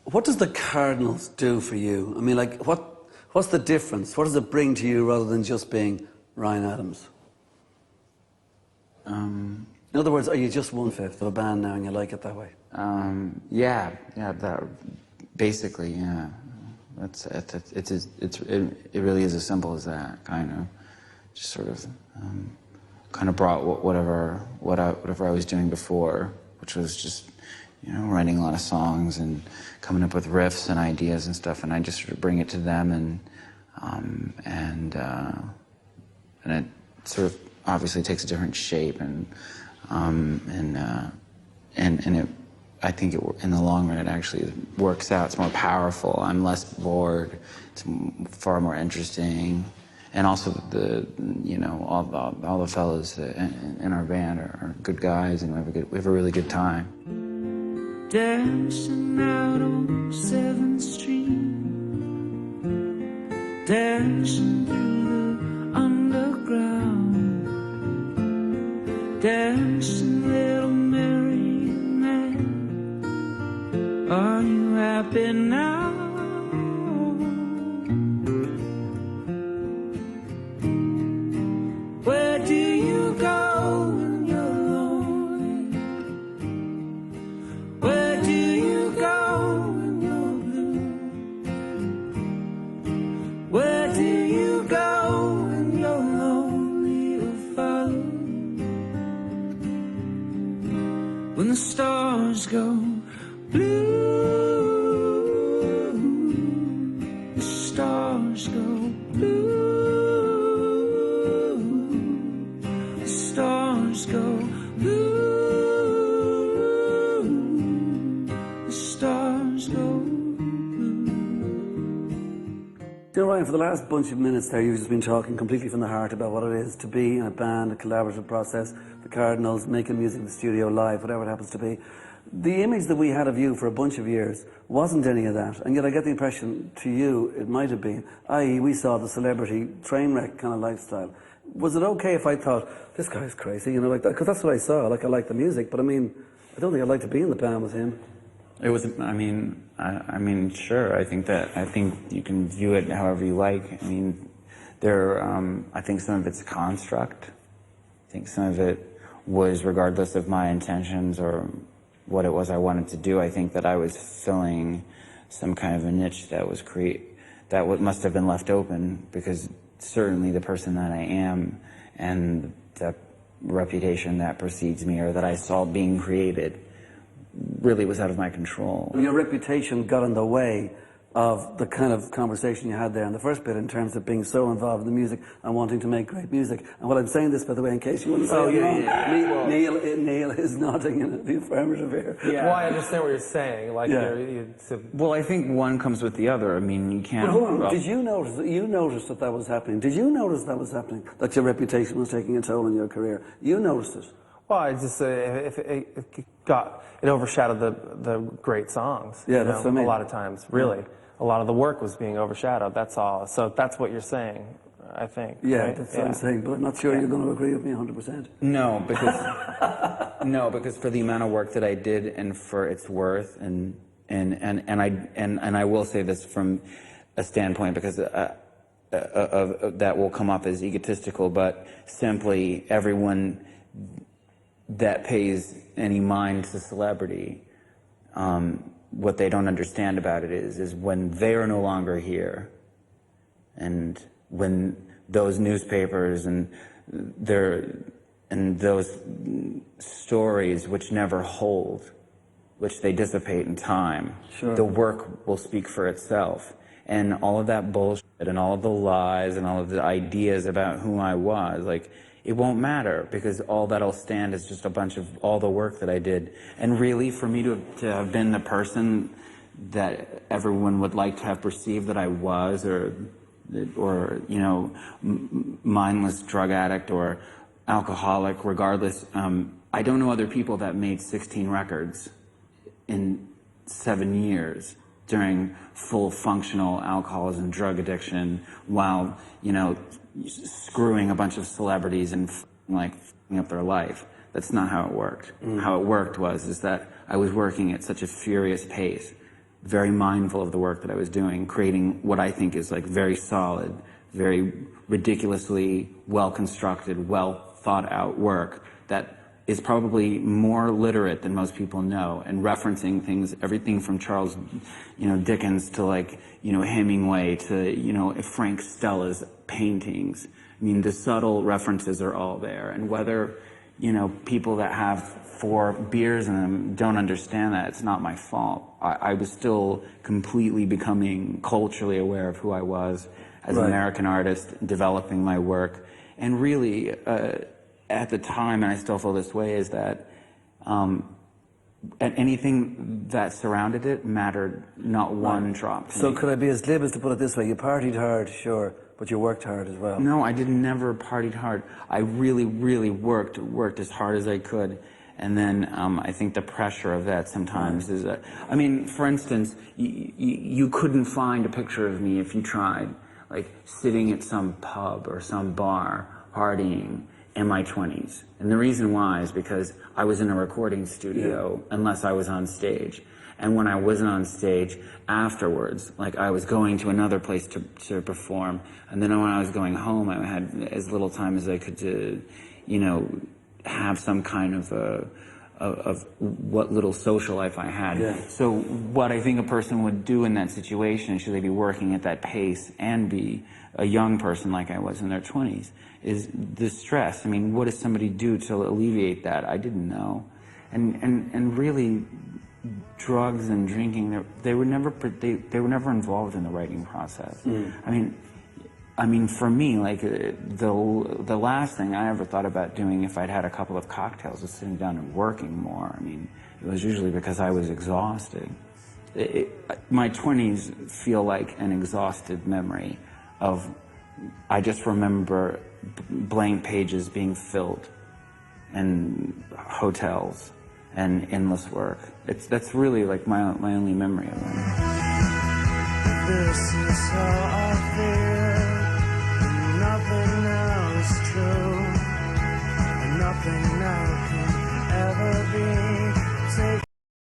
What does the Cardinals do for you? I mean, like, what's the difference? What does it bring to you rather than just being Ryan Adams? In other words, are you just 1/5 of a band now and you like it that way? Yeah, that basically, yeah. It really is as simple as that, kind of. Just sort of, kind of brought whatever I was doing before, which was just, you know, writing a lot of songs and coming up with riffs and ideas and stuff, and I just sort of bring it to them, and it sort of obviously takes a different shape, and it, I think in the long run it actually works out. It's more powerful. I'm less bored. It's far more interesting. And also you know, all the fellas in our band are good guys, and we have a really good time. Dancing out on 7th Street, dancing through the underground, dancing little Mary man, are you happy now? Where do you go when you're lonely? Where do you go when you're blue? Where do you go when you're lonely or follow? When the stars go blue, the stars go blue. Stars go blue, the stars go blue. You know, Ryan, for the last bunch of minutes there, you've just been talking completely from the heart about what it is to be in a band, a collaborative process, the Cardinals, making music in the studio, live, whatever it happens to be. The image that we had of you for a bunch of years wasn't any of that, and yet I get the impression to you it might have been, i.e. we saw the celebrity train wreck kind of lifestyle. Was it okay if I thought, this guy's crazy, you know, like that? Because that's what I saw. Like, I like the music, but I mean, I don't think I'd like to be in the band with him. It was, I mean, sure. I think you can view it however you like. I mean, I think some of it's a construct. I think some of it was regardless of my intentions or what it was I wanted to do. I think that I was filling some kind of a niche that was must have been left open, because certainly the person that I am and the reputation that precedes me or that I saw being created really was out of my control. Your reputation got in the way of the kind of conversation you had there in the first bit in terms of being so involved in the music and wanting to make great music. And while I'm saying this, by the way, in case you want to say Neil is nodding in the affirmative here. Yeah. Well, I understand what you're saying. Like, Well, I think one comes with the other. I mean, you can't... But hold on, did you notice that was happening? Did you notice that was happening? That your reputation was taking a toll on your career? You noticed it? Well, I just it overshadowed the great songs. Yeah, that's what I mean. A lot of times, really. Yeah. A lot of the work was being overshadowed, that's all. So that's what you're saying, I think. Yeah, right? that's what I'm saying, but I'm not sure you're going to agree with me 100%. No, because for the amount of work that I did and for its worth, and I will say this from a standpoint, because that will come up as egotistical, but simply everyone that pays any mind to celebrity, what they don't understand about it is when they are no longer here, and when those newspapers and those stories which never hold, which they dissipate in time, sure, the work will speak for itself. And all of that bullshit and all of the lies and all of the ideas about who I was, like, it won't matter, because all that'll stand is just a bunch of all the work that I did. And really, for me to have been the person that everyone would like to have perceived that I was, or you know, mindless drug addict or alcoholic, regardless, I don't know other people that made 16 records in 7 years during full functional alcoholism, drug addiction, while, you know, screwing a bunch of celebrities and f***ing up their life. That's not how it worked. How it worked is that I was working at such a furious pace very mindful of the work that I was doing, creating what I think is like very solid, very ridiculously well-constructed, well-thought-out work that is probably more literate than most people know, and referencing things, everything from Charles, Dickens to like, Hemingway to, Frank Stella's paintings. I mean, the subtle references are all there, and whether, people that have 4 beers in them don't understand that, it's not my fault. I was still completely becoming culturally aware of who I was as an American artist, developing my work, and really, at the time, and I still feel this way, is that anything that surrounded it mattered not one drop to So me. could I be as glib as to put it this way? You partied hard, sure, but you worked hard as well. No, I never partied hard. I really, really worked as hard as I could. And then I think the pressure of that sometimes is, for instance, you couldn't find a picture of me if you tried, like sitting at some pub or some bar, partying, in my 20s. And the reason why is because I was in a recording studio unless I was on stage. And when I wasn't on stage, afterwards, like I was going to another place to perform. And then when I was going home, I had as little time as I could to, have some kind of what little social life I had. Yeah. So what I think a person would do in that situation, should they be working at that pace and be a young person like I was in their 20s, is the stress. I mean, what does somebody do to alleviate that? I didn't know. And really, drugs and drinking, they were never involved in the writing process. I mean, for me, like the last thing I ever thought about doing if I'd had a couple of cocktails was sitting down and working more. I mean, it was usually because I was exhausted. My 20s feel like an exhausted memory of, I just remember blank pages being filled and hotels and endless work. That's really like my only memory of it. This is how I feel.